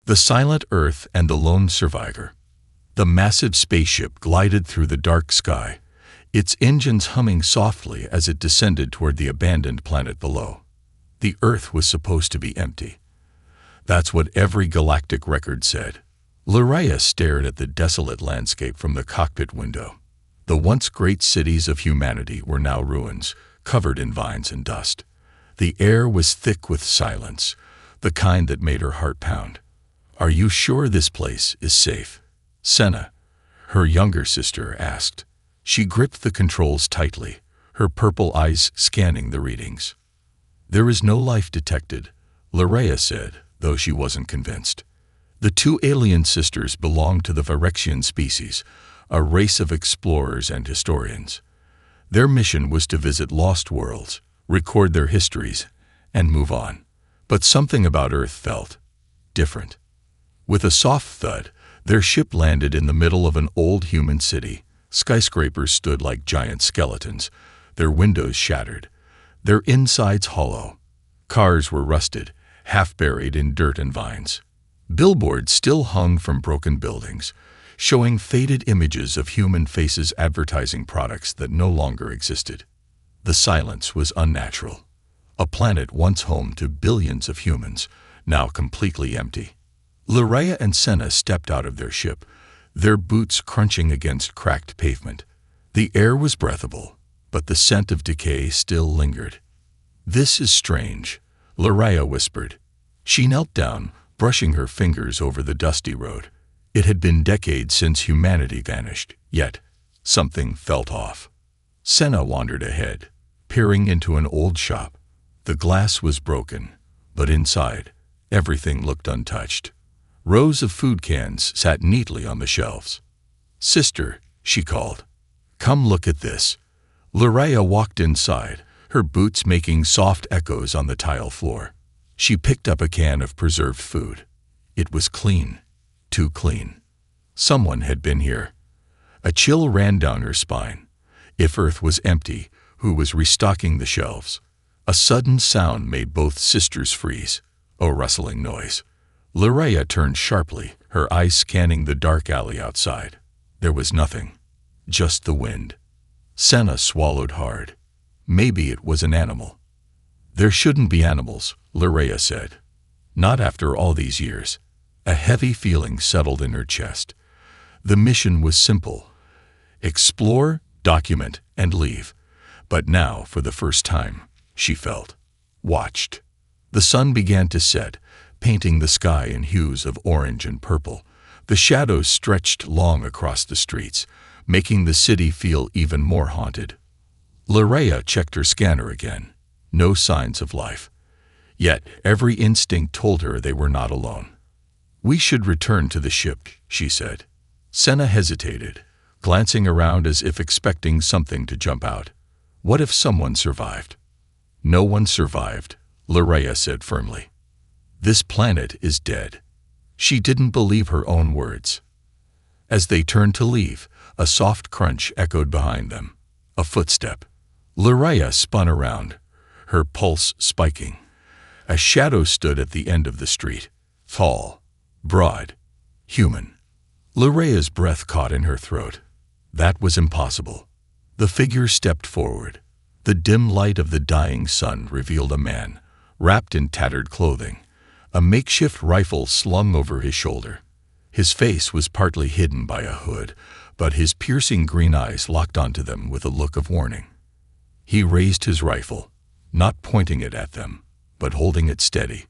The silent Earth and the lone survivor. The massive spaceship glided through the dark sky, its engines humming softly as it descended toward the abandoned planet below. The Earth was supposed to be empty. That's what every galactic record said. Loraya stared at the desolate landscape from the cockpit window. The once great cities of humanity were now ruins, covered in vines and dust. The air was thick with silence, the kind that made her heart pound. "Are you sure this place is safe?" Senna, her younger sister, asked. She gripped the controls tightly, her purple eyes scanning the readings. "There is no life detected," Loraya said, though she wasn't convinced. The two alien sisters belonged to the Virexian species, a race of explorers and historians. Their mission was to visit lost worlds, record their histories, and move on. But something about Earth felt different. With a soft thud, their ship landed in the middle of an old human city. Skyscrapers stood like giant skeletons, their windows shattered, their insides hollow. Cars were rusted, half buried in dirt and vines. Billboards still hung from broken buildings, showing faded images of human faces advertising products that no longer existed. The silence was unnatural. A planet once home to billions of humans, now completely empty. Loraya and Senna stepped out of their ship, their boots crunching against cracked pavement. The air was breathable, but the scent of decay still lingered. "This is strange," Loraya whispered. She knelt down, brushing her fingers over the dusty road. It had been decades since humanity vanished, yet something felt off. Senna wandered ahead, peering into an old shop. The glass was broken, but inside, everything looked untouched. Rows of food cans sat neatly on the shelves. "Sister," she called, "come look at this." Loraya walked inside, her boots making soft echoes on the tile floor. She picked up a can of preserved food. It was clean, too clean. Someone had been here. A chill ran down her spine. If Earth was empty, who was restocking the shelves? A sudden sound made both sisters freeze, a rustling noise. Loraya turned sharply, her eyes scanning the dark alley outside. There was nothing, just the wind. Senna swallowed hard. Maybe it was an animal. "There shouldn't be animals," Loraya said. "Not after all these years." A heavy feeling settled in her chest. The mission was simple: explore, document, and leave. But now, for the first time, she felt watched. The sun began to set, painting the sky in hues of orange and purple. The shadows stretched long across the streets, making the city feel even more haunted. Loraya checked her scanner again. No signs of life. Yet every instinct told her they were not alone. "We should return to the ship," she said. Senna hesitated, glancing around as if expecting something to jump out. What if someone survived? "No one survived," Loraya said firmly. "This planet is dead." She didn't believe her own words. As they turned to leave, a soft crunch echoed behind them. A footstep. Loraya spun around, her pulse spiking. A shadow stood at the end of the street, tall, broad, human. Loraya's breath caught in her throat. That was impossible. The figure stepped forward. The dim light of the dying sun revealed a man, wrapped in tattered clothing, a makeshift rifle slung over his shoulder. His face was partly hidden by a hood, but his piercing green eyes locked onto them with a look of warning. He raised his rifle, not pointing it at them, but holding it steady.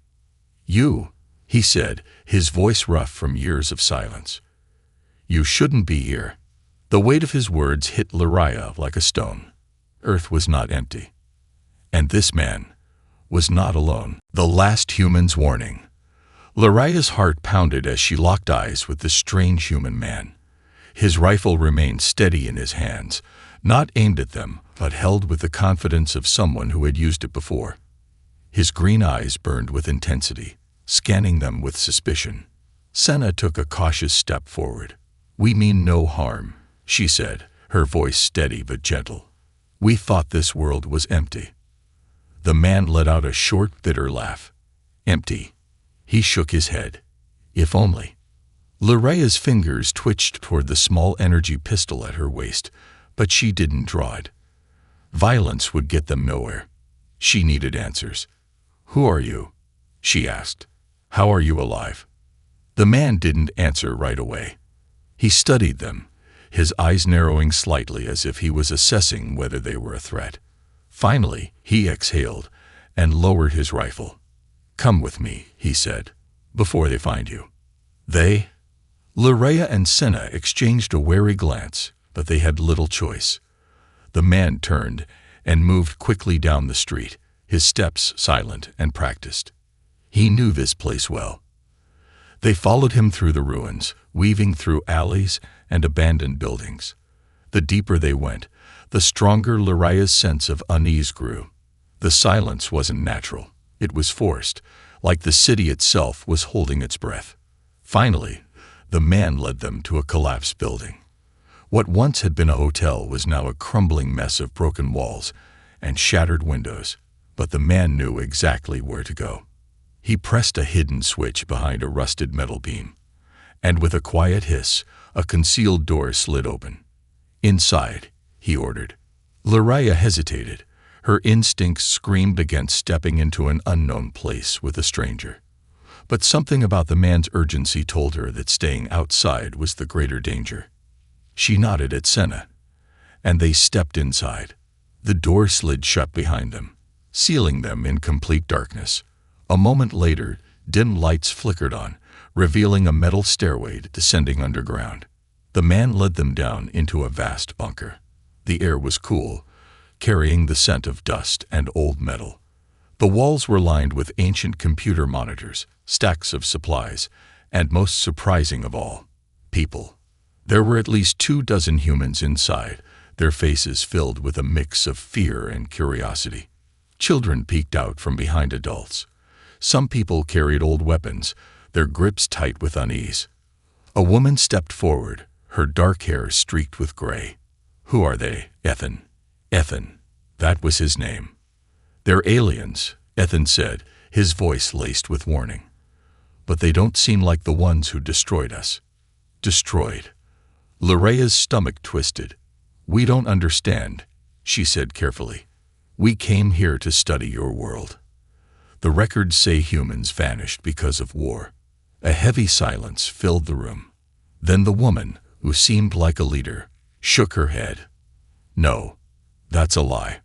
"You," he said, his voice rough from years of silence. "You shouldn't be here." The weight of his words hit Loraya like a stone. Earth was not empty. And this man was not alone. The last human's warning. Loraya's heart pounded as she locked eyes with the strange human man. His rifle remained steady in his hands, not aimed at them, but held with the confidence of someone who had used it before. His green eyes burned with intensity, scanning them with suspicion. Senna took a cautious step forward. "We mean no harm," she said, her voice steady but gentle. "We thought this world was empty." The man let out a short, bitter laugh. "Empty." He shook his head. If only. Luraya's fingers twitched toward the small energy pistol at her waist, but she didn't draw it. Violence would get them nowhere. She needed answers. "Who are you?" she asked. "How are you alive?" The man didn't answer right away. He studied them, his eyes narrowing slightly as if he was assessing whether they were a threat. Finally, he exhaled and lowered his rifle. "Come with me," he said, "before they find you." They? Luraya and Senna exchanged a wary glance, but they had little choice. The man turned and moved quickly down the street, his steps silent and practiced. He knew this place well. They followed him through the ruins, weaving through alleys and abandoned buildings. The deeper they went, the stronger Luraya's sense of unease grew. The silence wasn't natural. It was forced, like the city itself was holding its breath. Finally, the man led them to a collapsed building. What once had been a hotel was now a crumbling mess of broken walls and shattered windows, but the man knew exactly where to go. He pressed a hidden switch behind a rusted metal beam, and with a quiet hiss, a concealed door slid open. "Inside," he ordered. Luraya hesitated. Her instincts screamed against stepping into an unknown place with a stranger. But something about the man's urgency told her that staying outside was the greater danger. She nodded at Senna, and they stepped inside. The door slid shut behind them, sealing them in complete darkness. A moment later, dim lights flickered on, revealing a metal stairway descending underground. The man led them down into a vast bunker. The air was cool, carrying the scent of dust and old metal. The walls were lined with ancient computer monitors, stacks of supplies, and most surprising of all, people. There were at least 24 humans inside, their faces filled with a mix of fear and curiosity. Children peeked out from behind adults. Some people carried old weapons, their grips tight with unease. A woman stepped forward, her dark hair streaked with gray. "Who are they, Ethan?" Ethan. That was his name. "They're aliens," Ethan said, his voice laced with warning. "But they don't seem like the ones who destroyed us." Destroyed. Luraya's stomach twisted. "We don't understand," she said carefully. "We came here to study your world. The records say humans vanished because of war." A heavy silence filled the room. Then the woman, who seemed like a leader, shook her head. "No, that's a lie."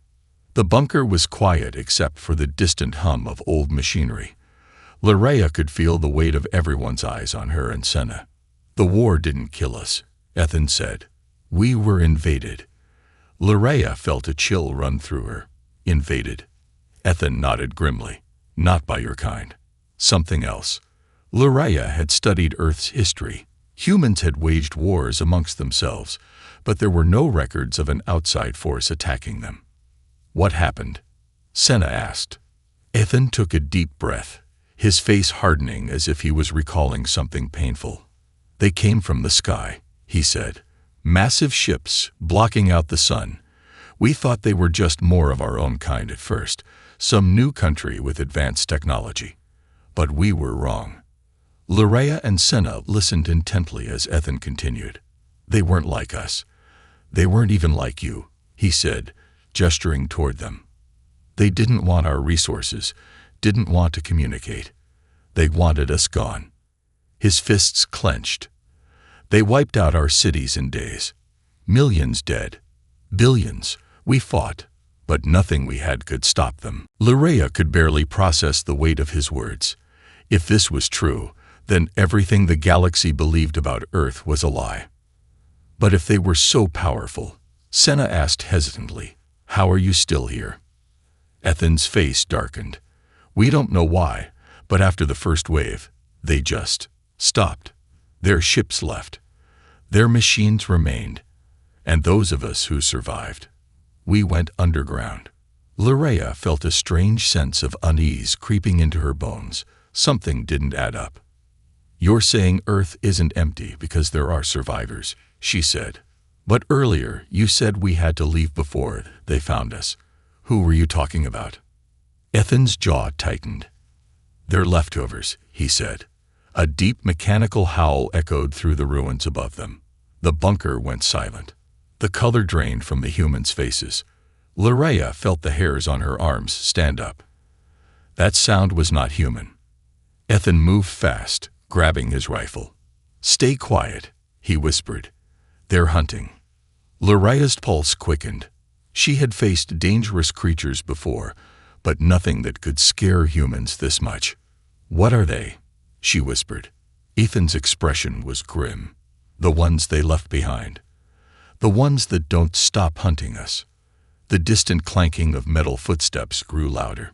The bunker was quiet except for the distant hum of old machinery. Luraya could feel the weight of everyone's eyes on her and Senna. "The war didn't kill us," Ethan said. "We were invaded." Luraya felt a chill run through her. "Invaded?" Ethan nodded grimly. "Not by your kind. Something else." Luraya had studied Earth's history. Humans had waged wars amongst themselves, but there were no records of an outside force attacking them. "What happened?" Senna asked. Ethan took a deep breath, his face hardening as if he was recalling something painful. "They came from the sky," he said. "Massive ships blocking out the sun. We thought they were just more of our own kind at first, some new country with advanced technology. But we were wrong." Luraya and Senna listened intently as Ethan continued. "They weren't like us. They weren't even like you," he said, gesturing toward them. "They didn't want our resources, didn't want to communicate. They wanted us gone." His fists clenched. "They wiped out our cities in days. Millions dead. Billions. We fought, but nothing we had could stop them." Luraya could barely process the weight of his words. If this was true, then everything the galaxy believed about Earth was a lie. "But if they were so powerful," Senna asked hesitantly, "how are you still here?" Ethan's face darkened. "We don't know why, but after the first wave, they just stopped. Their ships left. Their machines remained. And those of us who survived, we went underground." Luraya felt a strange sense of unease creeping into her bones. Something didn't add up. "You're saying Earth isn't empty because there are survivors," she said. "But earlier you said we had to leave before they found us. Who were you talking about?" Ethan's jaw tightened. "They're leftovers," he said. A deep mechanical howl echoed through the ruins above them. The bunker went silent. The color drained from the humans' faces. Loraya felt the hairs on her arms stand up. That sound was not human. Ethan moved fast, grabbing his rifle. "Stay quiet," he whispered. "They're hunting." Loraya's pulse quickened. She had faced dangerous creatures before, but nothing that could scare humans this much. "What are they?" she whispered. Ethan's expression was grim. "The ones they left behind. The ones that don't stop hunting us." The distant clanking of metal footsteps grew louder.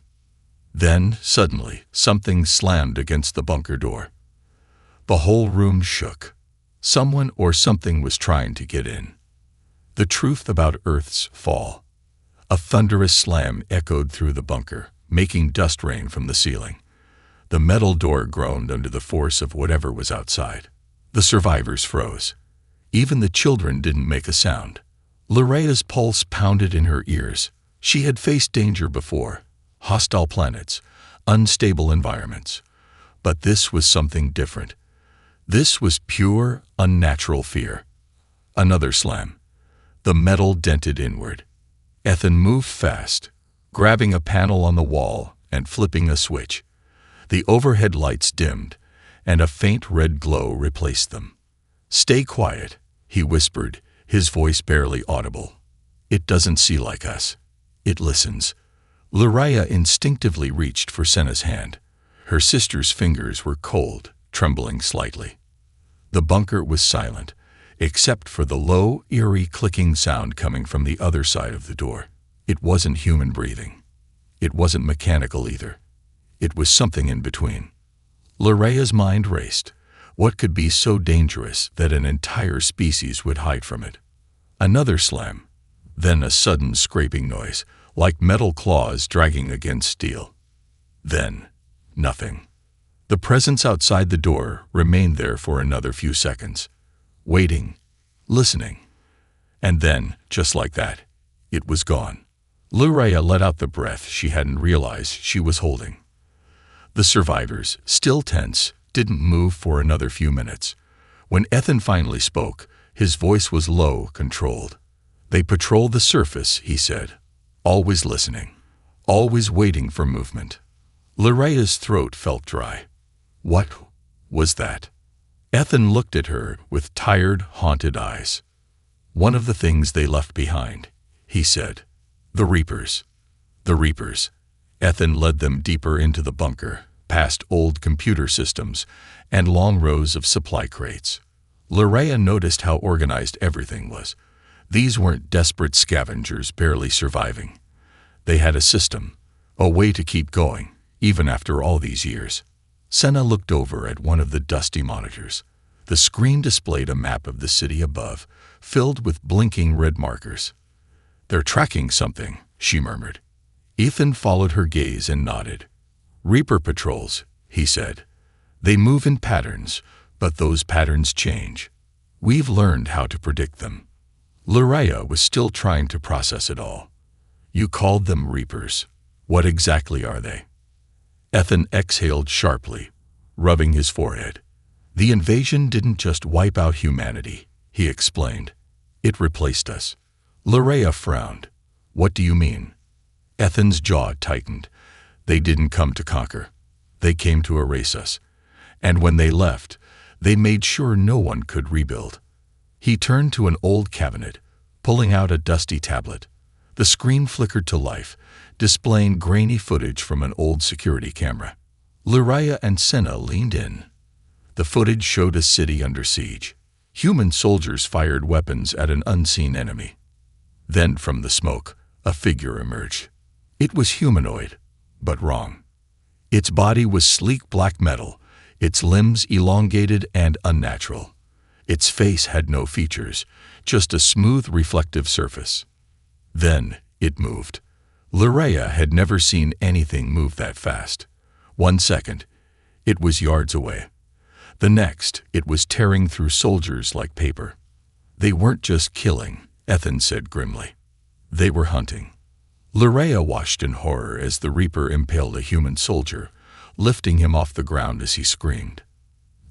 Then, suddenly, something slammed against the bunker door. The whole room shook. Someone or something was trying to get in. The truth about Earth's fall. A thunderous slam echoed through the bunker, making dust rain from the ceiling. The metal door groaned under the force of whatever was outside. The survivors froze. Even the children didn't make a sound. Loraya's pulse pounded in her ears. She had faced danger before. Hostile planets, unstable environments. But this was something different. This was pure, unnatural fear. Another slam. The metal dented inward. Ethan moved fast, grabbing a panel on the wall and flipping a switch. The overhead lights dimmed, and a faint red glow replaced them. "Stay quiet," he whispered, his voice barely audible. "It doesn't see like us. It listens." Loraya instinctively reached for Senna's hand. Her sister's fingers were cold, trembling slightly. The bunker was silent, except for the low, eerie clicking sound coming from the other side of the door. It wasn't human breathing. It wasn't mechanical either. It was something in between. Loraya's mind raced. What could be so dangerous that an entire species would hide from it? Another slam. Then a sudden scraping noise, like metal claws dragging against steel. Then, nothing. The presence outside the door remained there for another few seconds, waiting, listening. And then, just like that, it was gone. Loraya let out the breath she hadn't realized she was holding. The survivors, still tense, didn't move for another few minutes. When Ethan finally spoke, his voice was low, controlled. "They patrol the surface," he said, always listening, always waiting for movement. Loraya's throat felt dry. What was that? Ethan looked at her with tired, haunted eyes. "One of the things they left behind," he said. "The Reapers." The Reapers. Ethan led them deeper into the bunker, past old computer systems and long rows of supply crates. Loraya noticed how organized everything was. These weren't desperate scavengers barely surviving. They had a system, a way to keep going, even after all these years. Senna looked over at one of the dusty monitors. The screen displayed a map of the city above, filled with blinking red markers. "They're tracking something," she murmured. Ethan followed her gaze and nodded. "Reaper patrols," he said. "They move in patterns, but those patterns change. We've learned how to predict them." Loraya was still trying to process it all. "You called them Reapers. What exactly are they?" Ethan exhaled sharply, rubbing his forehead. "The invasion didn't just wipe out humanity," he explained. "It replaced us." Loraya frowned. "What do you mean?" Ethan's jaw tightened. "They didn't come to conquer. They came to erase us. And when they left, they made sure no one could rebuild." He turned to an old cabinet, pulling out a dusty tablet. The screen flickered to life, displaying grainy footage from an old security camera. Loraya and Senna leaned in. The footage showed a city under siege. Human soldiers fired weapons at an unseen enemy. Then, from the smoke, a figure emerged. It was humanoid, but wrong. Its body was sleek black metal, its limbs elongated and unnatural. Its face had no features, just a smooth reflective surface. Then it moved. Loraya had never seen anything move that fast. 1 second, it was yards away. The next, it was tearing through soldiers like paper. "They weren't just killing," Ethan said grimly. "They were hunting." Loraya watched in horror as the Reaper impaled a human soldier, lifting him off the ground as he screamed.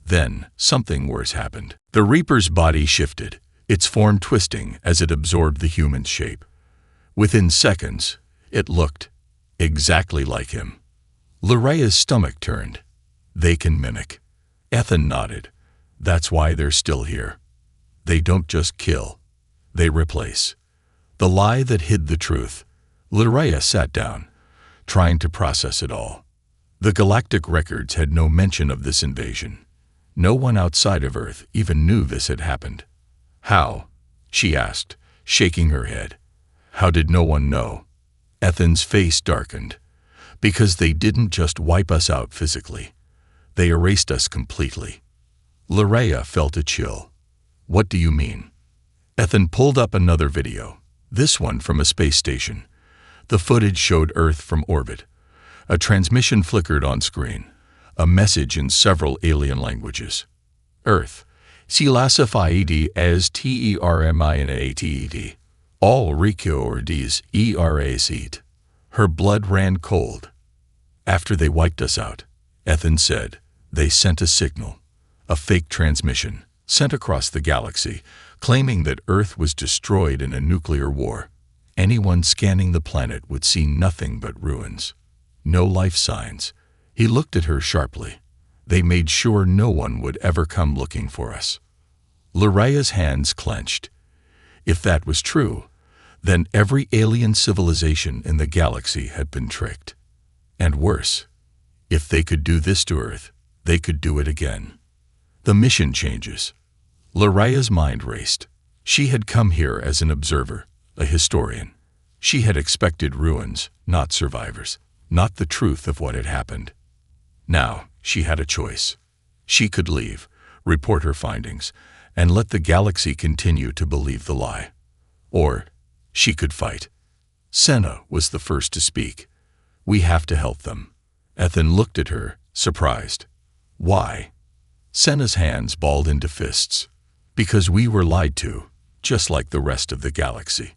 Then, something worse happened. The Reaper's body shifted, its form twisting as it absorbed the human's shape. Within seconds, it looked exactly like him. Leraya's stomach turned. They can mimic. Ethan nodded. That's why they're still here. They don't just kill. They replace. The lie that hid the truth. Leraya sat down, trying to process it all. The galactic records had no mention of this invasion. No one outside of Earth even knew this had happened. How? She asked, shaking her head. How did no one know? Ethan's face darkened. Because they didn't just wipe us out physically. They erased us completely. Leraya felt a chill. What do you mean? Ethan pulled up another video, this one from a space station. The footage showed Earth from orbit. A transmission flickered on screen, a message in several alien languages. Earth, classified as terminated. All records erased. Her blood ran cold. After they wiped us out, Ethan said, they sent a signal, a fake transmission, sent across the galaxy, claiming that Earth was destroyed in a nuclear war. Anyone scanning the planet would see nothing but ruins. No life signs. He looked at her sharply. They made sure no one would ever come looking for us. Leraya's hands clenched. If that was true, then every alien civilization in the galaxy had been tricked. And worse, if they could do this to Earth, they could do it again. The mission changes. Leraya's mind raced. She had come here as an observer, a historian. She had expected ruins, not survivors, not the truth of what had happened. Now, she had a choice. She could leave, report her findings, and let the galaxy continue to believe the lie. Or, she could fight. Senna was the first to speak. We have to help them. Ethan looked at her, surprised. Why? Senna's hands balled into fists. Because we were lied to, just like the rest of the galaxy.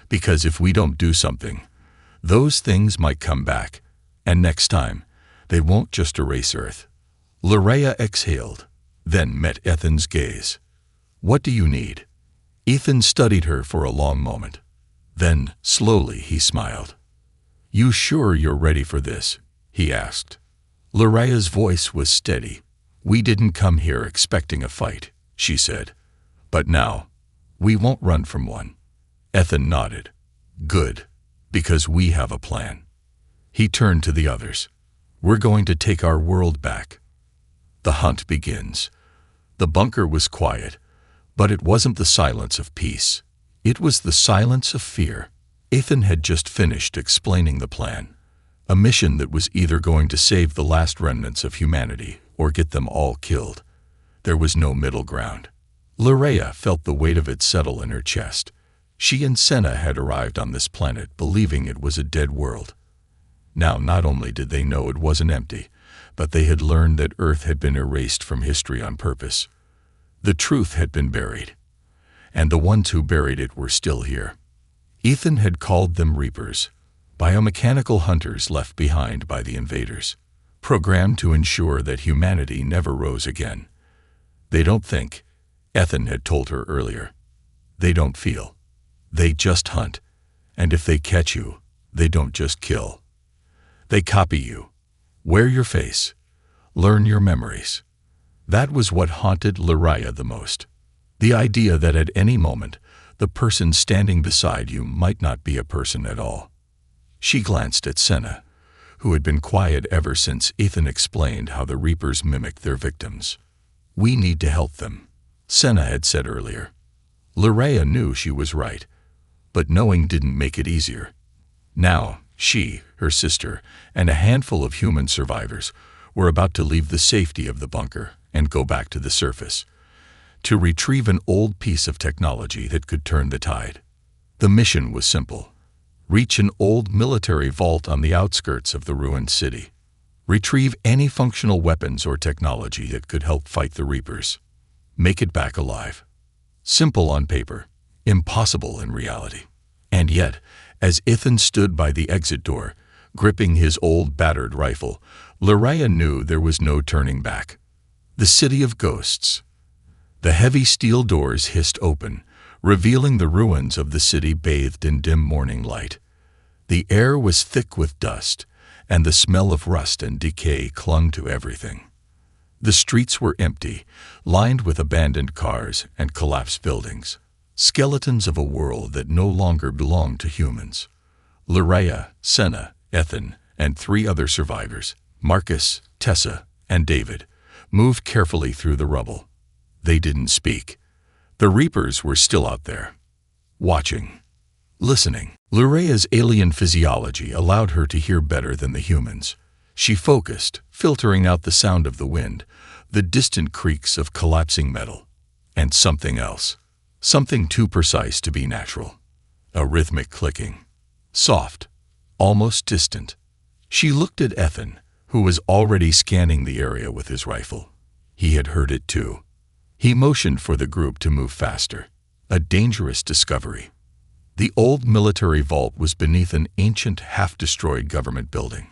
Because if we don't do something, those things might come back, and next time, they won't just erase Earth. Leraya exhaled, then met Ethan's gaze. What do you need? Ethan studied her for a long moment. Then, slowly, he smiled. You sure you're ready for this? He asked. Leraya's voice was steady. We didn't come here expecting a fight, she said. But now, we won't run from one. Ethan nodded. Good, because we have a plan. He turned to the others. We're going to take our world back. The hunt begins. The bunker was quiet, but it wasn't the silence of peace. It was the silence of fear. Ethan had just finished explaining the plan. A mission that was either going to save the last remnants of humanity or get them all killed. There was no middle ground. Leraya felt the weight of it settle in her chest. She and Senna had arrived on this planet believing it was a dead world. Now, not only did they know it wasn't empty, but they had learned that Earth had been erased from history on purpose. The truth had been buried, and the ones who buried it were still here. Ethan had called them Reapers, biomechanical hunters left behind by the invaders, programmed to ensure that humanity never rose again. They don't think, Ethan had told her earlier. They don't feel. They just hunt, and if they catch you, they don't just kill. They copy you, wear your face, learn your memories. That was what haunted Leraya the most. The idea that at any moment, the person standing beside you might not be a person at all. She glanced at Senna, who had been quiet ever since Ethan explained how the Reapers mimicked their victims. We need to help them, Senna had said earlier. Leraya knew she was right, but knowing didn't make it easier. Now, she, her sister, and a handful of human survivors were about to leave the safety of the bunker and go back to the surface, to retrieve an old piece of technology that could turn the tide. The mission was simple. Reach an old military vault on the outskirts of the ruined city. Retrieve any functional weapons or technology that could help fight the Reapers. Make it back alive. Simple on paper, impossible in reality. And yet, as Ethan stood by the exit door, gripping his old battered rifle, Leraya knew there was no turning back. The city of ghosts. The heavy steel doors hissed open, revealing the ruins of the city bathed in dim morning light. The air was thick with dust, and the smell of rust and decay clung to everything. The streets were empty, lined with abandoned cars and collapsed buildings, skeletons of a world that no longer belonged to humans. Loraya, Senna, Ethan, and 3 other survivors, Marcus, Tessa, and David, moved carefully through the rubble. They didn't speak. The Reapers were still out there, watching, listening. Loraya's alien physiology allowed her to hear better than the humans. She focused, filtering out the sound of the wind, the distant creaks of collapsing metal, and something else, something too precise to be natural. A rhythmic clicking, soft, almost distant. She looked at Ethan, who was already scanning the area with his rifle. He had heard it too. He motioned for the group to move faster. A dangerous discovery. The old military vault was beneath an ancient, half-destroyed government building.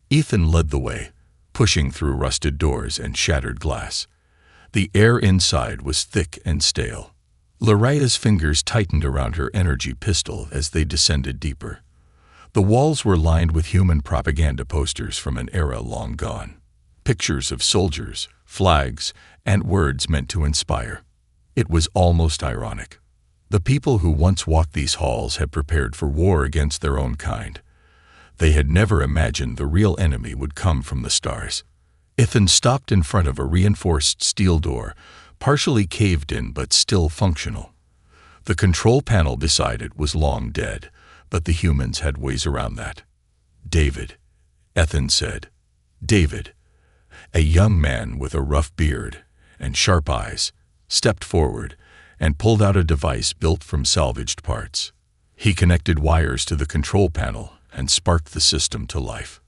Ethan led the way, pushing through rusted doors and shattered glass. The air inside was thick and stale. Loraya's fingers tightened around her energy pistol as they descended deeper. The walls were lined with human propaganda posters from an era long gone. Pictures of soldiers, flags, and words meant to inspire. It was almost ironic. The people who once walked these halls had prepared for war against their own kind. They had never imagined the real enemy would come from the stars. Ethan stopped in front of a reinforced steel door, partially caved in but still functional. The control panel beside it was long dead, but the humans had ways around that. David, Ethan said. David, a young man with a rough beard and sharp eyes, stepped forward and pulled out a device built from salvaged parts. He connected wires to the control panel and sparked the system to life.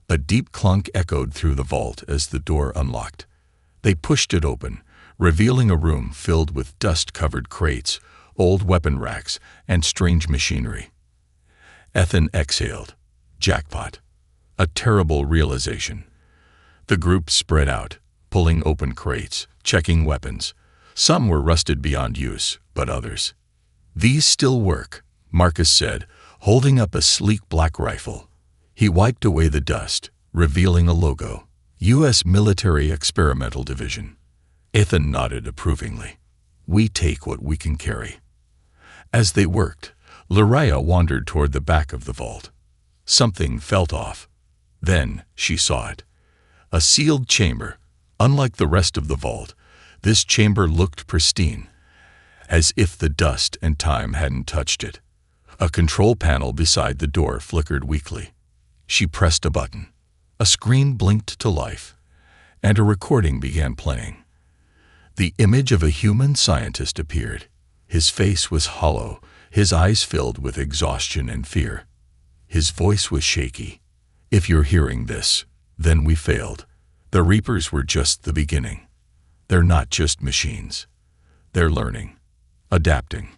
A deep clunk echoed through the vault as the door unlocked. They pushed it open, revealing a room filled with dust-covered crates, old weapon racks, and strange machinery. Ethan exhaled. Jackpot. A terrible realization. The group spread out, pulling open crates, checking weapons. Some were rusted beyond use, but others. These still work, Marcus said, holding up a sleek black rifle. He wiped away the dust, revealing a logo. U.S. Military Experimental Division. Ethan nodded approvingly. We take what we can carry. As they worked, Loraya wandered toward the back of the vault. Something felt off. Then she saw it. A sealed chamber. Unlike the rest of the vault, this chamber looked pristine, as if the dust and time hadn't touched it. A control panel beside the door flickered weakly. She pressed a button. A screen blinked to life, and a recording began playing. The image of a human scientist appeared. His face was hollow, his eyes filled with exhaustion and fear. His voice was shaky. If you're hearing this, then we failed. The Reapers were just the beginning. They're not just machines. They're learning, adapting.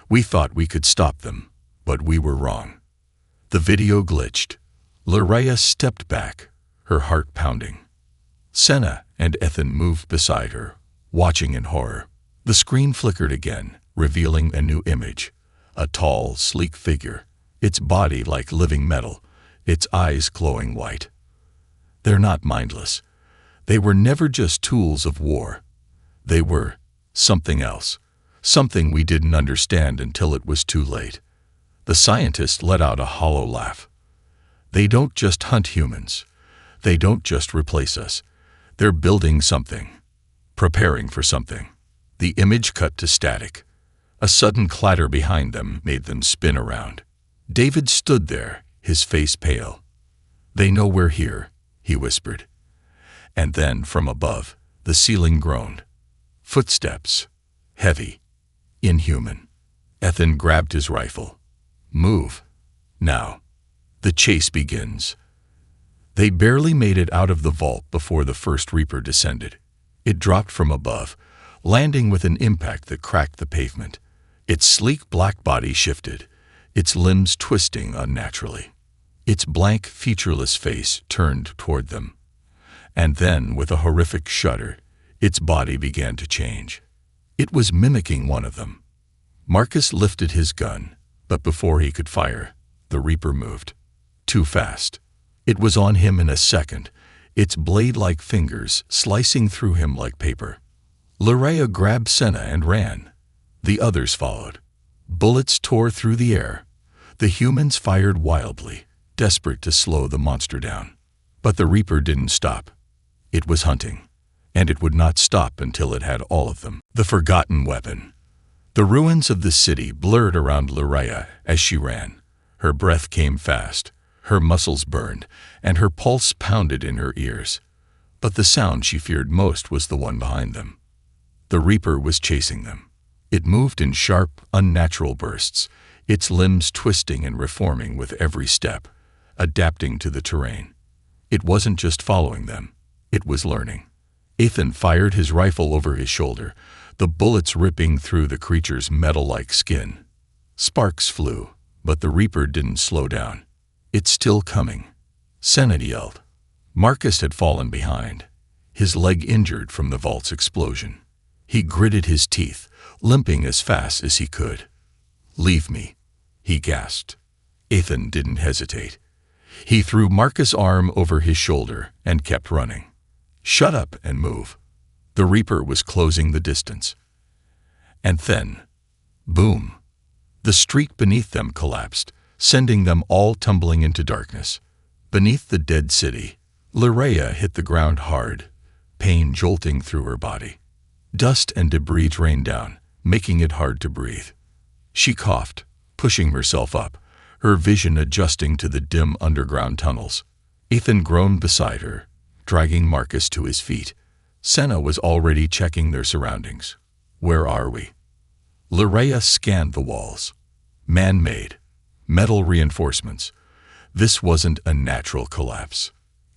We thought we could stop them, but we were wrong. The video glitched. Loraya stepped back, her heart pounding. Senna and Ethan moved beside her, watching in horror. The screen flickered again, revealing a new image. A tall, sleek figure, its body like living metal, its eyes glowing white. They're not mindless. They were never just tools of war. They were something else, something we didn't understand until it was too late. The scientist let out a hollow laugh. They don't just hunt humans. They don't just replace us. They're building something, preparing for something. The image cut to static. A sudden clatter behind them made them spin around. David stood there, his face pale. They know we're here, he whispered. And then, from above, the ceiling groaned. Footsteps. Heavy. Inhuman. Ethan grabbed his rifle. Move. Now. The chase begins. They barely made it out of the vault before the first Reaper descended. It dropped from above, landing with an impact that cracked the pavement. Its sleek black body shifted, its limbs twisting unnaturally. Its blank, featureless face turned toward them. And then, with a horrific shudder, its body began to change. It was mimicking one of them. Marcus lifted his gun, but before he could fire, the Reaper moved. Too fast. It was on him in a second, its blade-like fingers slicing through him like paper. Loraya grabbed Senna and ran. The others followed. Bullets tore through the air. The humans fired wildly, desperate to slow the monster down. But the Reaper didn't stop. It was hunting, and it would not stop until it had all of them. The forgotten weapon. The ruins of the city blurred around Loraya as she ran. Her breath came fast, her muscles burned, and her pulse pounded in her ears. But the sound she feared most was the one behind them. The Reaper was chasing them. It moved in sharp, unnatural bursts, its limbs twisting and reforming with every step, adapting to the terrain. It wasn't just following them, it was learning. Ethan fired his rifle over his shoulder, the bullets ripping through the creature's metal-like skin. Sparks flew, but the Reaper didn't slow down. It's still coming. Senna yelled. Marcus had fallen behind, his leg injured from the vault's explosion. He gritted his teeth, limping as fast as he could. "Leave me," he gasped. Ethan didn't hesitate. He threw Marcus' arm over his shoulder and kept running. "Shut up and move." The Reaper was closing the distance. And then, boom! The street beneath them collapsed, sending them all tumbling into darkness. Beneath the dead city, Loraya hit the ground hard, pain jolting through her body. Dust and debris rained down, making it hard to breathe. She coughed, pushing herself up, her vision adjusting to the dim underground tunnels. Ethan groaned beside her, dragging Marcus to his feet. Senna was already checking their surroundings. "Where are we?" Loraya scanned the walls. Man-made, metal reinforcements. This wasn't a natural collapse.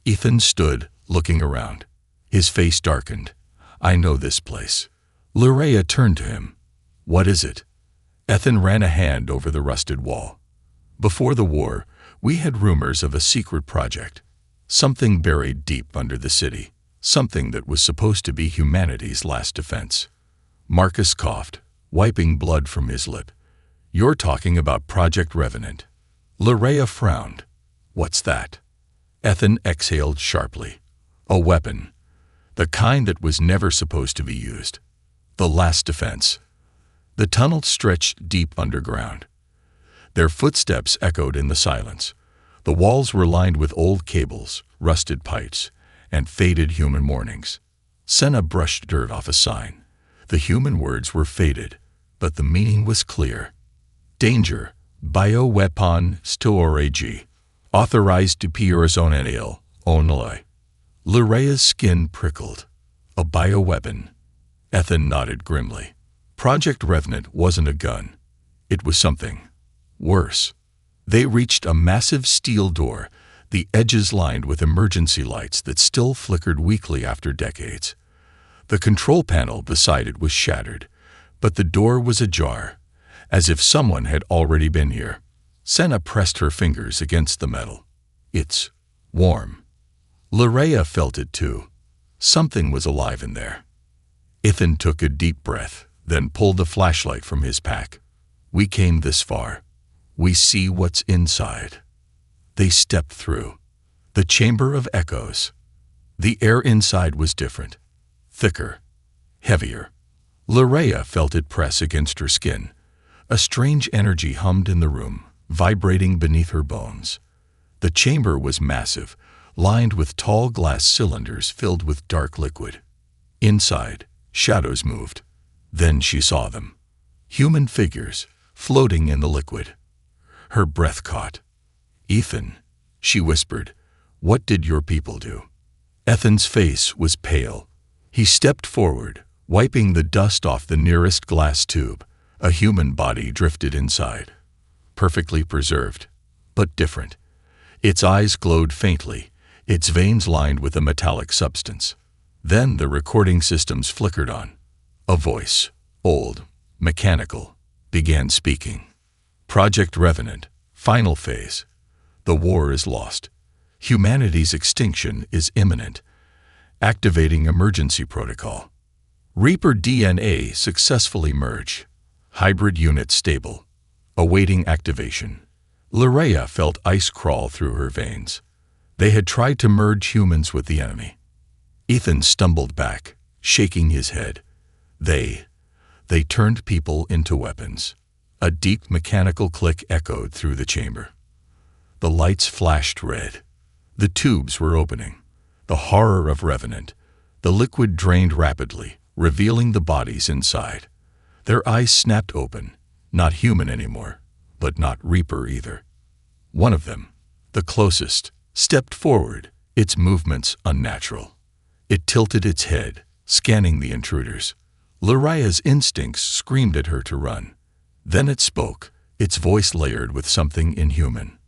Ethan stood, looking around. His face darkened. "I know this place." Loraya turned to him. "What is it?" Ethan ran a hand over the rusted wall. "Before the war, we had rumors of a secret project. Something buried deep under the city. Something that was supposed to be humanity's last defense." Marcus coughed, wiping blood from his lip. "You're talking about Project Revenant." Loraya frowned. "What's that?" Ethan exhaled sharply. "A weapon. The kind that was never supposed to be used. The last defense." The tunnel stretched deep underground. Their footsteps echoed in the silence. The walls were lined with old cables, rusted pipes, and faded human warnings. Senna brushed dirt off a sign. The human words were faded, but the meaning was clear. "Danger. Bioweapon storage. Authorized to personnel only." Lorea's skin prickled. A bioweapon. Ethan nodded grimly. Project Revenant wasn't a gun. It was something worse. They reached a massive steel door, the edges lined with emergency lights that still flickered weakly after decades. The control panel beside it was shattered, but the door was ajar, as if someone had already been here. Senna pressed her fingers against the metal. "It's warm." Loraya felt it too. Something was alive in there. Ethan took a deep breath, then pulled a flashlight from his pack. "We came this far. We see what's inside." They stepped through. The chamber of echoes. The air inside was different. Thicker. Heavier. Loraya felt it press against her skin. A strange energy hummed in the room, vibrating beneath her bones. The chamber was massive, lined with tall glass cylinders filled with dark liquid. Inside, shadows moved. Then she saw them. Human figures, floating in the liquid. Her breath caught. "Ethan," she whispered, "what did your people do?" Ethan's face was pale. He stepped forward, wiping the dust off the nearest glass tube. A human body drifted inside. Perfectly preserved, but different. Its eyes glowed faintly, its veins lined with a metallic substance. Then the recording systems flickered on. A voice, old, mechanical, began speaking. "Project Revenant, final phase. The war is lost. Humanity's extinction is imminent. Activating emergency protocol. Reaper DNA successfully merged. Hybrid unit stable. Awaiting activation. Loraya felt ice crawl through her veins. They had tried to merge humans with the enemy. Ethan stumbled back, shaking his head. They turned people into weapons. A deep mechanical click echoed through the chamber. The lights flashed red. The tubes were opening. The horror of Revenant. The liquid drained rapidly, revealing the bodies inside. Their eyes snapped open. Not human anymore, but not Reaper either. One of them, the closest, stepped forward, its movements unnatural. It tilted its head, scanning the intruders. Loraya's instincts screamed at her to run. Then it spoke, its voice layered with something inhuman.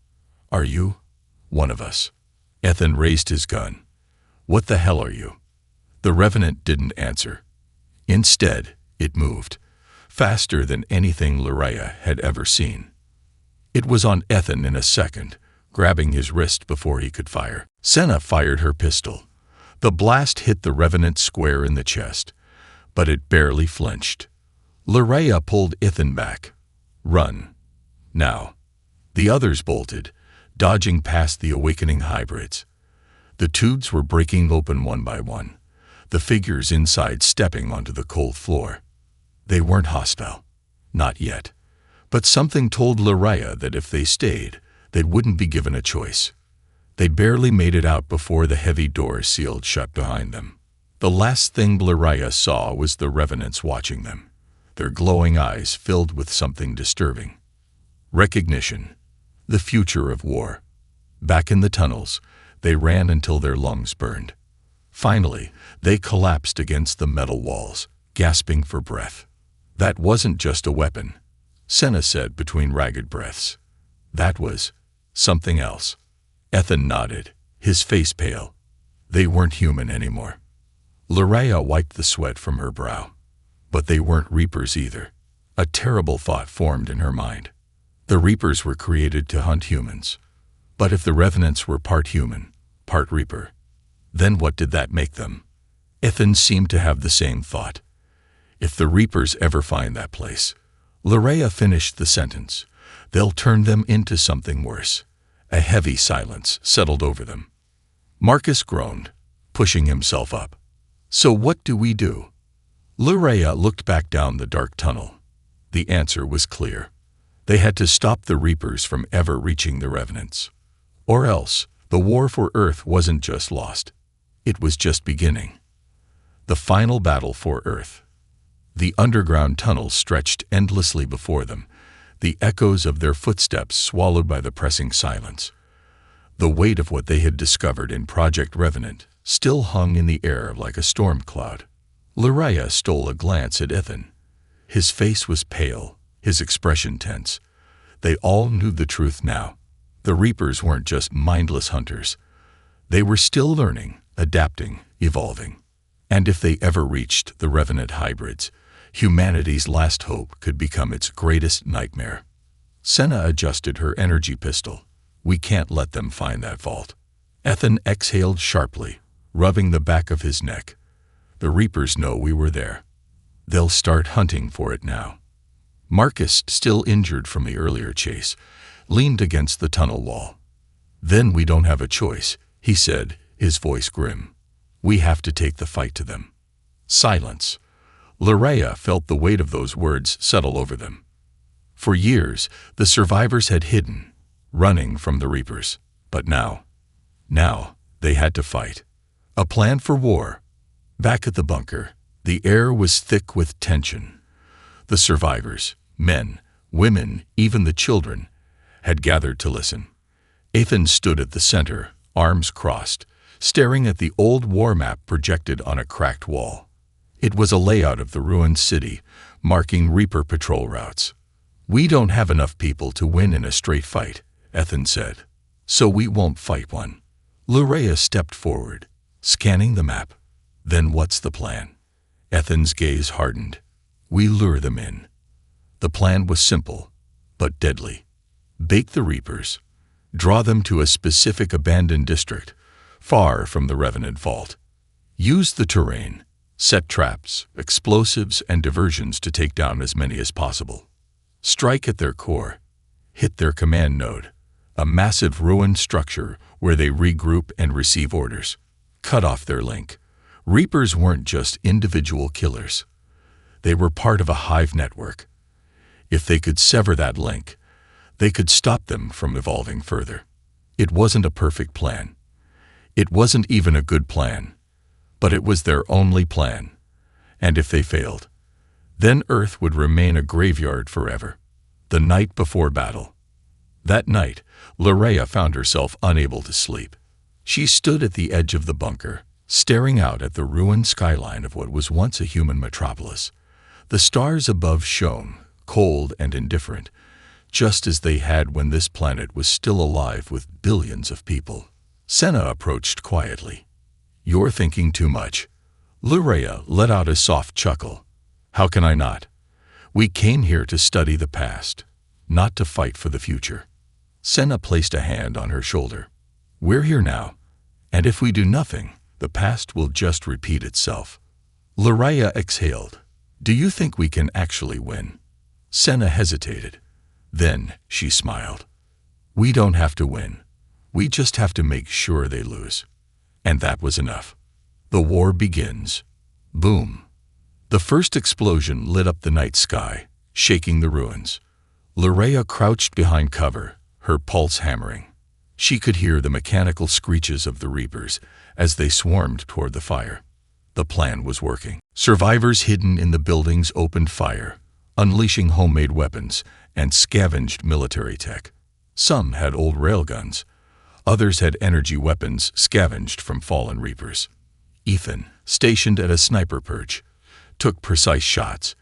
"Are you one of us?" Ethan raised his gun. "What the hell are you?" The Revenant didn't answer. Instead, it moved, faster than anything Loraya had ever seen. It was on Ethan in a second, grabbing his wrist before he could fire. Senna fired her pistol. The blast hit the Revenant square in the chest, but it barely flinched. Loraya pulled Ethan back. "Run. Now." The others bolted, dodging past the awakening hybrids. The tubes were breaking open one by one, the figures inside stepping onto the cold floor. They weren't hostile. Not yet. But something told Loraya that if they stayed, they wouldn't be given a choice. They barely made it out before the heavy doors sealed shut behind them. The last thing Loraya saw was the Revenants watching them, their glowing eyes filled with something disturbing. Recognition. The future of war. Back in the tunnels, they ran until their lungs burned. Finally, they collapsed against the metal walls, gasping for breath. "That wasn't just a weapon," Senna said between ragged breaths. "That was something else." Ethan nodded, his face pale. They weren't human anymore. Loraya wiped the sweat from her brow. But they weren't Reapers either. A terrible thought formed in her mind. The Reapers were created to hunt humans. But if the Revenants were part human, part Reaper, then what did that make them? Ethan seemed to have the same thought. If the Reapers ever find that place, Loraya finished the sentence, they'll turn them into something worse. A heavy silence settled over them. Marcus groaned, pushing himself up. "So what do we do?" Loraya looked back down the dark tunnel. The answer was clear. They had to stop the Reapers from ever reaching the Revenants. Or else, the war for Earth wasn't just lost. It was just beginning. The final battle for Earth. The underground tunnels stretched endlessly before them, the echoes of their footsteps swallowed by the pressing silence. The weight of what they had discovered in Project Revenant still hung in the air like a storm cloud. Loraya stole a glance at Ethan. His face was pale, his expression tense. They all knew the truth now. The Reapers weren't just mindless hunters. They were still learning, adapting, evolving. And if they ever reached the Revenant hybrids, humanity's last hope could become its greatest nightmare. Senna adjusted her energy pistol. "We can't let them find that vault." Ethan exhaled sharply, rubbing the back of his neck. "The Reapers know we were there. They'll start hunting for it now." Marcus, still injured from the earlier chase, leaned against the tunnel wall. "Then we don't have a choice," he said, his voice grim. "We have to take the fight to them." Silence. Loraya felt the weight of those words settle over them. For years, the survivors had hidden, running from the Reapers. But now, they had to fight. A plan for war. Back at the bunker, the air was thick with tension. The survivors, men, women, even the children, had gathered to listen. Ethan stood at the center, arms crossed, staring at the old war map projected on a cracked wall. It was a layout of the ruined city, marking Reaper patrol routes. "We don't have enough people to win in a straight fight," Ethan said. "So we won't fight one." Loraya stepped forward, scanning the map. "Then what's the plan?" Ethan's gaze hardened. "We lure them in." The plan was simple, but deadly. Bait the Reapers. Draw them to a specific abandoned district, far from the Revenant vault. Use the terrain. Set traps, explosives, and diversions to take down as many as possible. Strike at their core. Hit their command node, a massive ruined structure where they regroup and receive orders. Cut off their link. Reapers weren't just individual killers. They were part of a hive network. If they could sever that link, they could stop them from evolving further. It wasn't a perfect plan. It wasn't even a good plan. But it was their only plan. And if they failed, then Earth would remain a graveyard forever. The night before battle. That night, Loraya found herself unable to sleep. She stood at the edge of the bunker, staring out at the ruined skyline of what was once a human metropolis. The stars above shone, cold and indifferent, just as they had when this planet was still alive with billions of people. Senna approached quietly. "You're thinking too much." Loraya let out a soft chuckle. "How can I not? We came here to study the past, not to fight for the future." Senna placed a hand on her shoulder. "We're here now, and if we do nothing, the past will just repeat itself." Loraya exhaled. "Do you think we can actually win?" Senna hesitated. Then she smiled. "We don't have to win. We just have to make sure they lose." And that was enough. The war begins. Boom. The first explosion lit up the night sky, shaking the ruins. Loraya crouched behind cover, her pulse hammering. She could hear the mechanical screeches of the Reapers as they swarmed toward the fire. The plan was working. Survivors hidden in the buildings opened fire, unleashing homemade weapons and scavenged military tech. Some had old railguns. Others had energy weapons scavenged from fallen Reapers. Ethan, stationed at a sniper perch, took precise shots,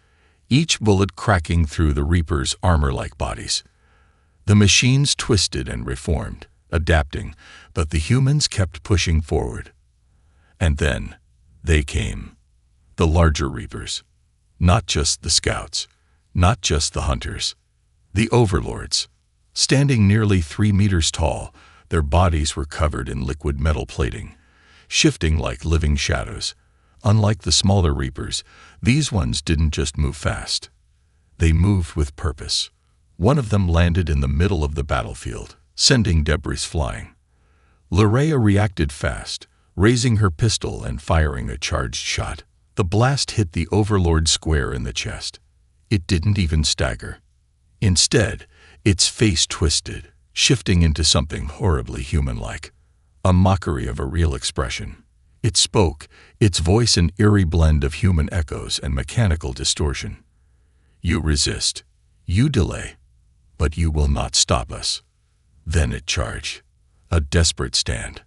each bullet cracking through the Reapers' armor-like bodies. The machines twisted and reformed, adapting, but the humans kept pushing forward. And then, they came. The larger Reapers. Not just the scouts, not just the hunters. The overlords. Standing nearly 3 meters tall, their bodies were covered in liquid metal plating, shifting like living shadows. Unlike the smaller Reapers, these ones didn't just move fast. They moved with purpose. One of them landed in the middle of the battlefield, sending debris flying. Loraya reacted fast, raising her pistol and firing a charged shot. The blast hit the Overlord square in the chest. It didn't even stagger. Instead, its face twisted, shifting into something horribly human-like, a mockery of a real expression. It spoke, its voice an eerie blend of human echoes and mechanical distortion. "You resist. You delay. But you will not stop us." Then it charged. A desperate stand.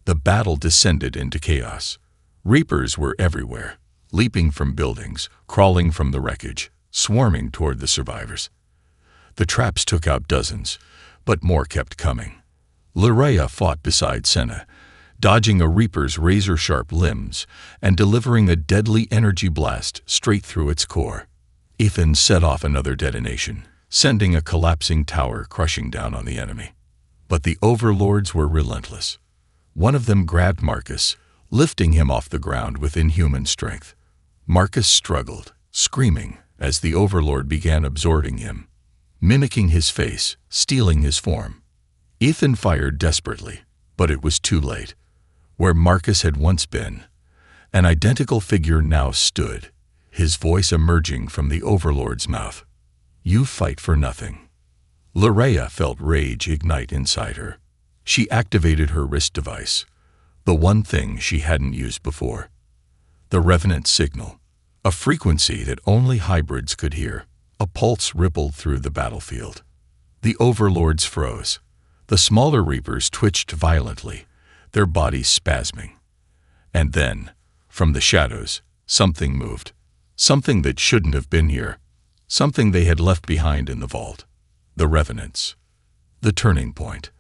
The battle descended into chaos. Reapers were everywhere, leaping from buildings, crawling from the wreckage, swarming toward the survivors. The traps took out dozens, but more kept coming. Loraya fought beside Senna, dodging a Reaper's razor-sharp limbs and delivering a deadly energy blast straight through its core. Ethan set off another detonation, sending a collapsing tower crushing down on the enemy. But the Overlords were relentless. One of them grabbed Marcus, lifting him off the ground with inhuman strength. Marcus struggled, screaming, as the Overlord began absorbing him, mimicking his face, stealing his form. Ethan fired desperately, but it was too late. Where Marcus had once been, an identical figure now stood, his voice emerging from the Overlord's mouth. "You fight for nothing." Loraya felt rage ignite inside her. She activated her wrist device, the one thing she hadn't used before. The Revenant signal, a frequency that only hybrids could hear. A pulse rippled through the battlefield. The Overlords froze. The smaller Reapers twitched violently, their bodies spasming. And then, from the shadows, something moved. Something that shouldn't have been here. Something they had left behind in the vault. The Revenants. The turning point.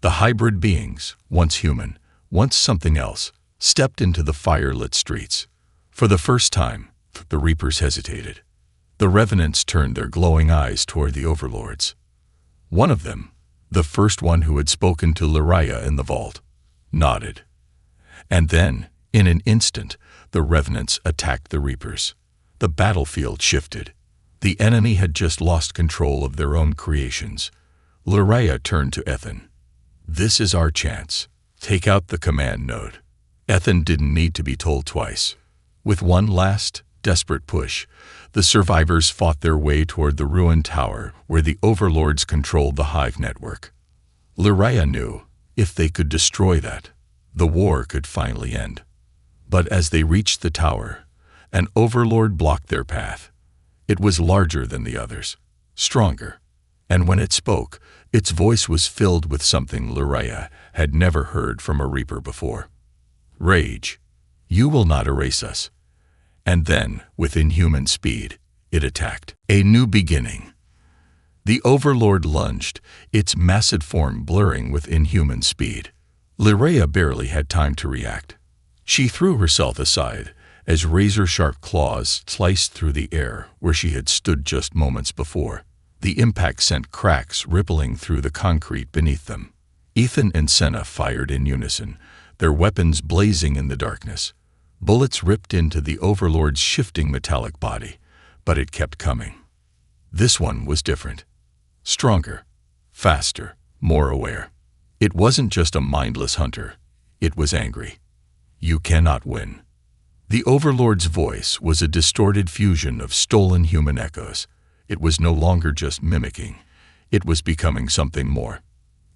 The hybrid beings, once human, once something else, stepped into the fire-lit streets. For the first time, the Reapers hesitated. The Revenants turned their glowing eyes toward the Overlords. One of them, the first one who had spoken to Loraya in the vault, nodded. And then, In an instant, the revenants attacked the Reapers. The battlefield shifted. The enemy had just lost control of their own creations. Lyraya turned to Ethan. "This is our chance. Take out the command node." Ethan didn't need to be told twice. With one last, desperate push, the survivors fought their way toward the ruined tower where the overlords controlled the hive network. Lyraya knew, if they could destroy that, the war could finally end. But as they reached the tower, an overlord blocked their path. It was larger than the others, stronger, and when it spoke, its voice was filled with something Lyraya had never heard from a Reaper before. Rage. "You will not erase us." And then, with inhuman speed, it attacked. A new beginning. The Overlord lunged, its massive form blurring with inhuman speed. Lyraya barely had time to react. She threw herself aside as razor-sharp claws sliced through the air where she had stood just moments before. The impact sent cracks rippling through the concrete beneath them. Ethan and Senna fired in unison, their weapons blazing in the darkness. Bullets ripped into the Overlord's shifting metallic body, but it kept coming. This one was different. Stronger, faster, more aware. It wasn't just a mindless hunter. It was angry. "You cannot win." The Overlord's voice was a distorted fusion of stolen human echoes. It was no longer just mimicking. It was becoming something more.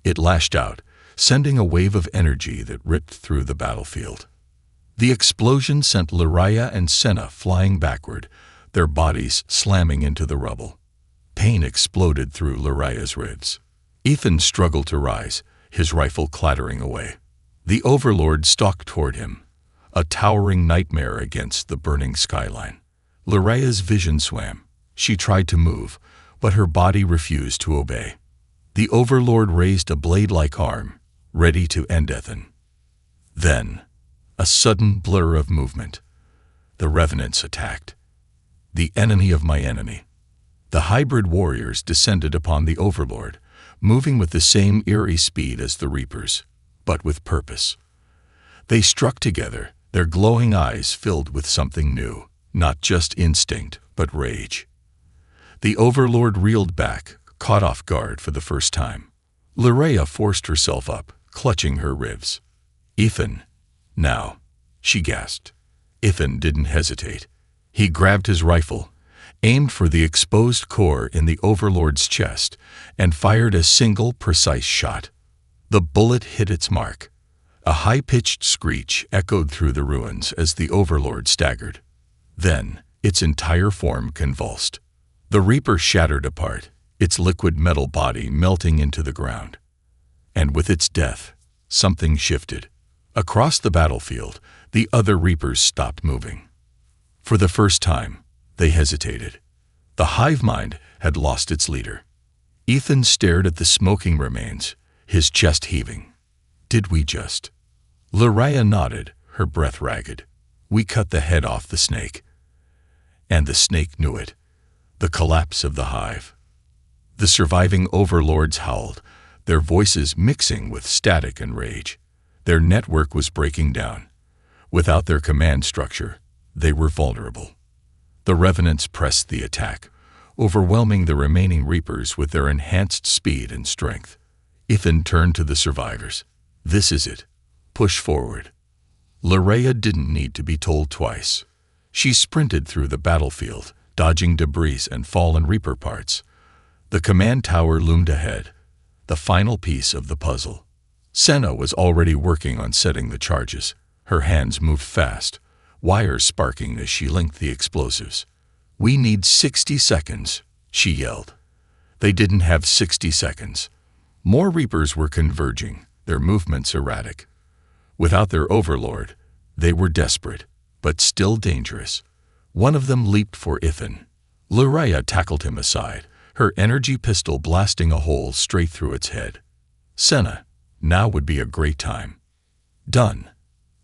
It lashed out, sending a wave of energy that ripped through the battlefield. The explosion sent Lyraya and Senna flying backward, their bodies slamming into the rubble. Pain exploded through Lyraya's ribs. Ethan struggled to rise, his rifle clattering away. The Overlord stalked toward him, a towering nightmare against the burning skyline. Lyraya's vision swam. She tried to move, but her body refused to obey. The Overlord raised a blade-like arm, ready to end Ethan. Then, a sudden blur of movement. The Revenants attacked. The enemy of my enemy. The hybrid warriors descended upon the Overlord, moving with the same eerie speed as the Reapers, but with purpose. They struck together, their glowing eyes filled with something new, not just instinct, but rage. The Overlord reeled back, caught off guard for the first time. Lyraya forced herself up, clutching her ribs. "Ethan, now," she gasped. Ethan didn't hesitate. He grabbed his rifle, aimed for the exposed core in the Overlord's chest, and fired a single precise shot. The bullet hit its mark. A high-pitched screech echoed through the ruins as the Overlord staggered. Then, its entire form convulsed. The Reaper shattered apart, its liquid metal body melting into the ground. And with its death, something shifted. Across the battlefield, the other Reapers stopped moving. For the first time, they hesitated. The hive mind had lost its leader. Ethan stared at the smoking remains, his chest heaving. "Did we just?" Lyraya nodded, her breath ragged. "We cut the head off the snake." And the snake knew it. The collapse of the hive. The surviving Overlords howled, their voices mixing with static and rage. Their network was breaking down. Without their command structure, they were vulnerable. The Revenants pressed the attack, overwhelming the remaining Reapers with their enhanced speed and strength. Ethan turned to the survivors. "This is it. Push forward." Lyraya didn't need to be told twice. She sprinted through the battlefield, dodging debris and fallen Reaper parts. The command tower loomed ahead, the final piece of the puzzle. Senna was already working on setting the charges. Her hands moved fast, wires sparking as she linked the explosives. "We need 60 seconds, she yelled. They didn't have 60 seconds. More Reapers were converging, their movements erratic. Without their Overlord, they were desperate, but still dangerous. One of them leaped for Ethan. Lyraya tackled him aside, her energy pistol blasting a hole straight through its head. "Senna, now would be a great time." "Done,"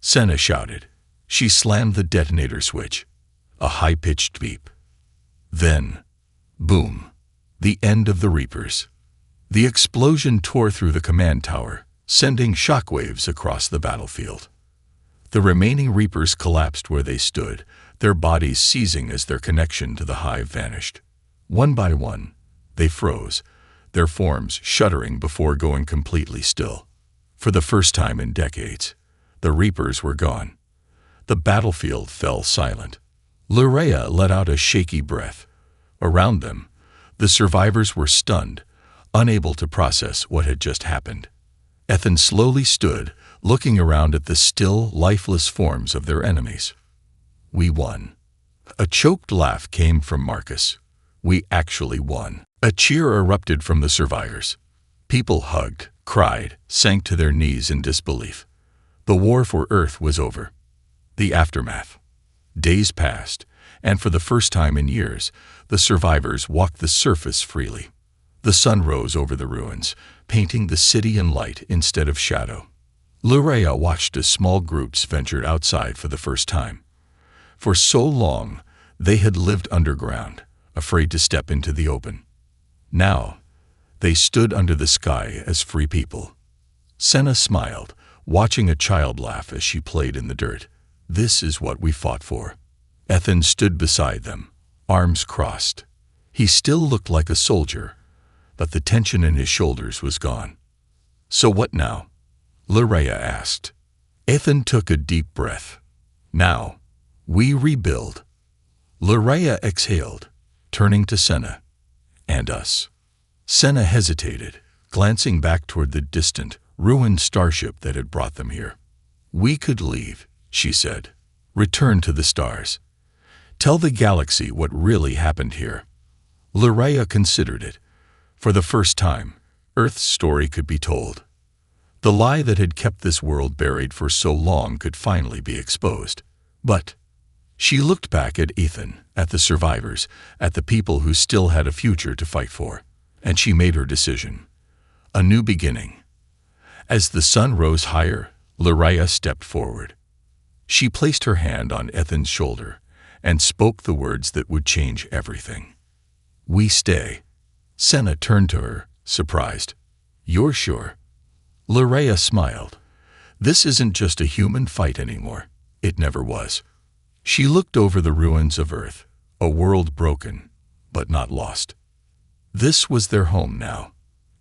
Senna shouted. She slammed the detonator switch. A high-pitched beep. Then, boom, the end of the Reapers. The explosion tore through the command tower, sending shockwaves across the battlefield. The remaining reapers collapsed where they stood, their bodies seizing as their connection to the hive vanished. One by one, they froze, their forms shuddering before going completely still. For the first time in decades, the reapers were gone. The battlefield fell silent. Lurea let out a shaky breath. Around them, the survivors were stunned, unable to process what had just happened. Ethan slowly stood, looking around at the still, lifeless forms of their enemies. "We won." A choked laugh came from Marcus. "We actually won." A cheer erupted from the survivors. People hugged, cried, sank to their knees in disbelief. The war for Earth was over. The aftermath. Days passed, and for the first time in years, the survivors walked the surface freely. The sun rose over the ruins, painting the city in light instead of shadow. Lurea watched as small groups ventured outside for the first time. For so long, they had lived underground, afraid to step into the open. Now, they stood under the sky as free people. Senna smiled, watching a child laugh as she played in the dirt. "This is what we fought for." Ethan stood beside them, arms crossed. He still looked like a soldier, but the tension in his shoulders was gone. "So what now?" Lurea asked. Ethan took a deep breath. "Now, we rebuild." Lurea exhaled, turning to Senna. "And us." Senna hesitated, glancing back toward the distant, ruined starship that had brought them here. "We could leave," she said. "Return to the stars. Tell the galaxy what really happened here." Lurea considered it. For the first time, Earth's story could be told. The lie that had kept this world buried for so long could finally be exposed. But she looked back at Ethan, at the survivors, at the people who still had a future to fight for, and she made her decision. A new beginning. As the sun rose higher, Lurea stepped forward. She placed her hand on Ethan's shoulder and spoke the words that would change everything. "We stay." Senna turned to her, surprised. "You're sure?" Lurea smiled. "This isn't just a human fight anymore. It never was." She looked over the ruins of Earth, a world broken, but not lost. This was their home now,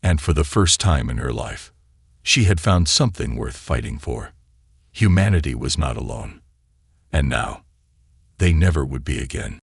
and for the first time in her life, she had found something worth fighting for. Humanity was not alone. And now, they never would be again.